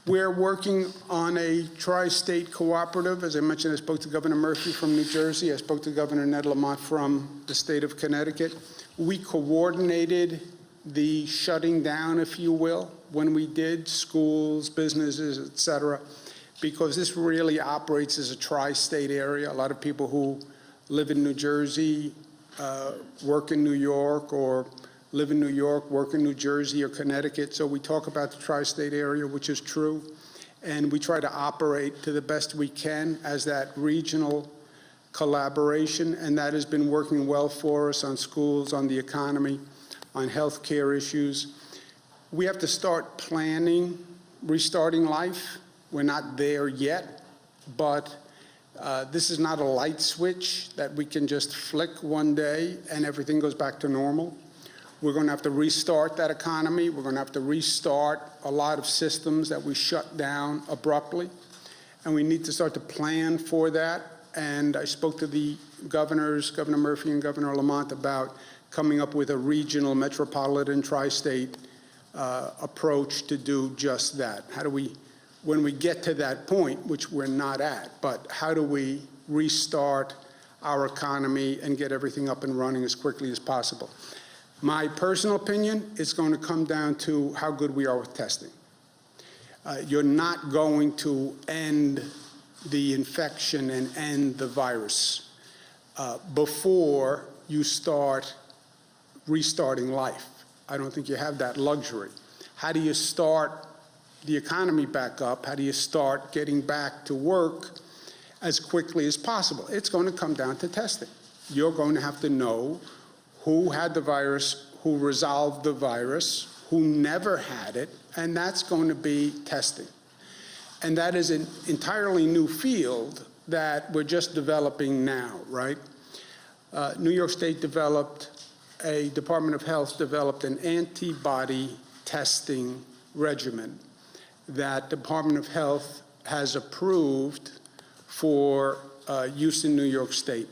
We're working on a tri-state cooperative. As I mentioned, I spoke to Governor Murphy from New Jersey. I spoke to Governor Ned Lamont from the state of Connecticut. We coordinated the shutting down, if you will, when we did schools, businesses, et cetera, because this really operates as a tri-state area. A lot of people who live in New Jersey, work in New York, or live in New York, work in New Jersey or Connecticut. So we talk about the tri-state area, which is true. And we try to operate to the best we can as that regional collaboration. And that has been working well for us on schools, on the economy, on healthcare issues. We have to start planning, restarting life. We're not there yet, but this is not a light switch that we can just flick one day and everything goes back to normal. We're going to have to restart that economy. We're going to have to restart a lot of systems that we shut down abruptly. And we need to start to plan for that. And I spoke to the governors, Governor Murphy and Governor Lamont, about coming up with a regional, metropolitan, tri-state approach to do just that. How do we, when we get to that point, which we're not at, but how do we restart our economy and get everything up and running as quickly as possible? My personal opinion is going to come down to how good we are with testing. You're not going to end the infection and end the virus before you start restarting life. I don't think you have that luxury. How do you start the economy back up? How do you start getting back to work as quickly as possible? It's going to come down to testing. You're going to have to know who had the virus, who resolved the virus, who never had it, and that's going to be testing. And that is an entirely new field that we're just developing now, right? New York State developed, a Department of Health developed an antibody testing regimen that Department of Health has approved for use in New York State.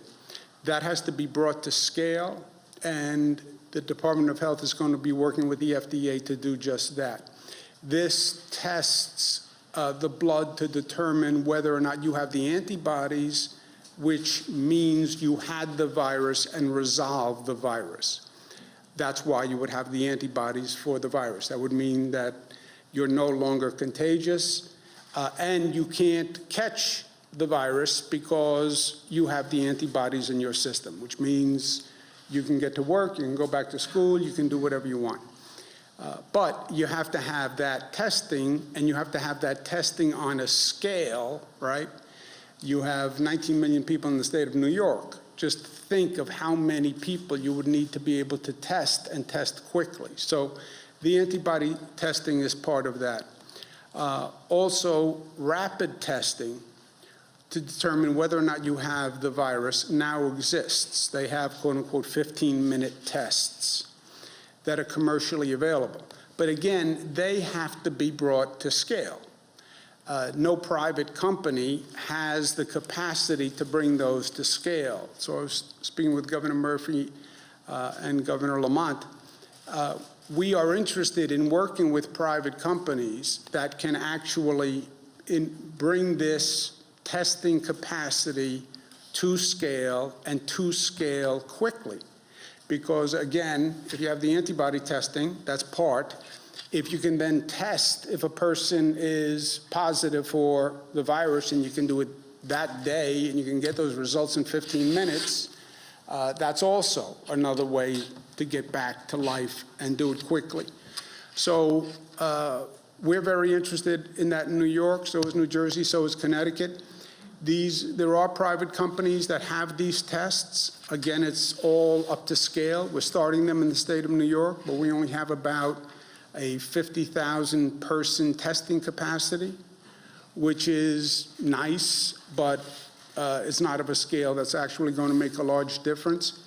That has to be brought to scale, and the Department of Health is going to be working with the FDA to do just that. This tests the blood to determine whether or not you have the antibodies, which means you had the virus and resolved the virus. That's why you would have the antibodies for the virus. That would mean that you're no longer contagious, and you can't catch the virus because you have the antibodies in your system, which means you can get to work, you can go back to school, you can do whatever you want. But you have to have that testing, and you have to have that testing on a scale, right? You have 19 million people in the state of New York. Just think of how many people you would need to be able to test and test quickly. So the antibody testing is part of that. Also, rapid testing to determine whether or not you have the virus now exists. They have, quote unquote, 15-minute tests that are commercially available. But again, they have to be brought to scale. No private company has the capacity to bring those to scale. So I was speaking with Governor Murphy and Governor Lamont. We are interested in working with private companies that can actually bring this testing capacity to scale, and to scale quickly. Because again, if you have the antibody testing, that's part. If you can then test if a person is positive for the virus, and you can do it that day, and you can get those results in 15 minutes, that's also another way to get back to life and do it quickly. So we're very interested in that in New York, so is New Jersey, so is Connecticut. There are private companies that have these tests. Again, it's all up to scale. We're starting them in the state of New York, but we only have about a 50,000 person testing capacity, which is nice, but it's not of a scale that's actually going to make a large difference.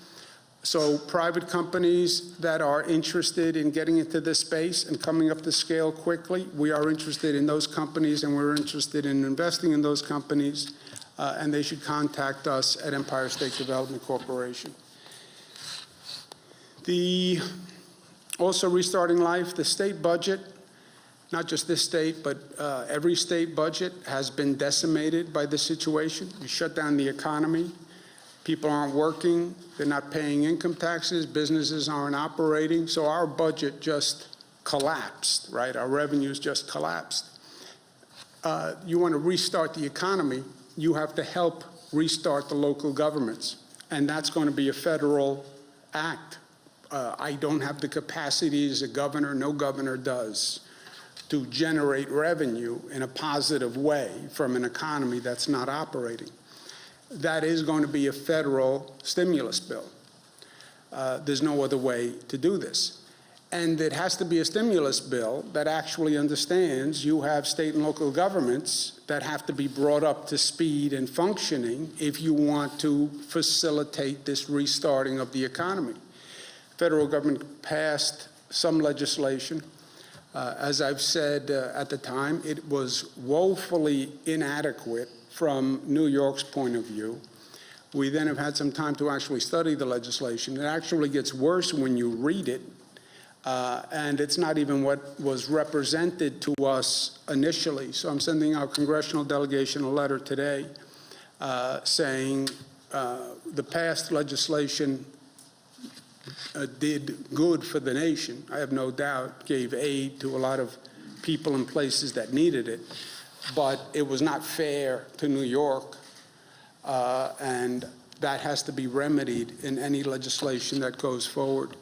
So private companies that are interested in getting into this space and coming up to scale quickly, we are interested in those companies, and we're interested in investing in those companies, and they should contact us at Empire State Development Corporation. Also restarting life, the state budget not just this state, but every state budget has been decimated by this situation. You shut down the economy. People aren't working. They're not paying income taxes. Businesses aren't operating. So our budget just collapsed, right? Our revenues just collapsed. You want to restart the economy, you have to help restart the local governments. And that's going to be a federal act. I don't have the capacity as a governor, no governor does, to generate revenue in a positive way from an economy that's not operating. That is going to be a federal stimulus bill. There's no other way to do this. And it has to be a stimulus bill that actually understands you have state and local governments that have to be brought up to speed and functioning if you want to facilitate this restarting of the economy. Federal government passed some legislation. As I've said at the time, it was woefully inadequate from New York's point of view. We then have had some time to actually study the legislation. It actually gets worse when you read it. And it's not even what was represented to us initially. So I'm sending our congressional delegation a letter today saying the past legislation did good for the nation. I have no doubt, gave aid to a lot of people and places that needed it. But it was not fair to New York. And that has to be remedied in any legislation that goes forward.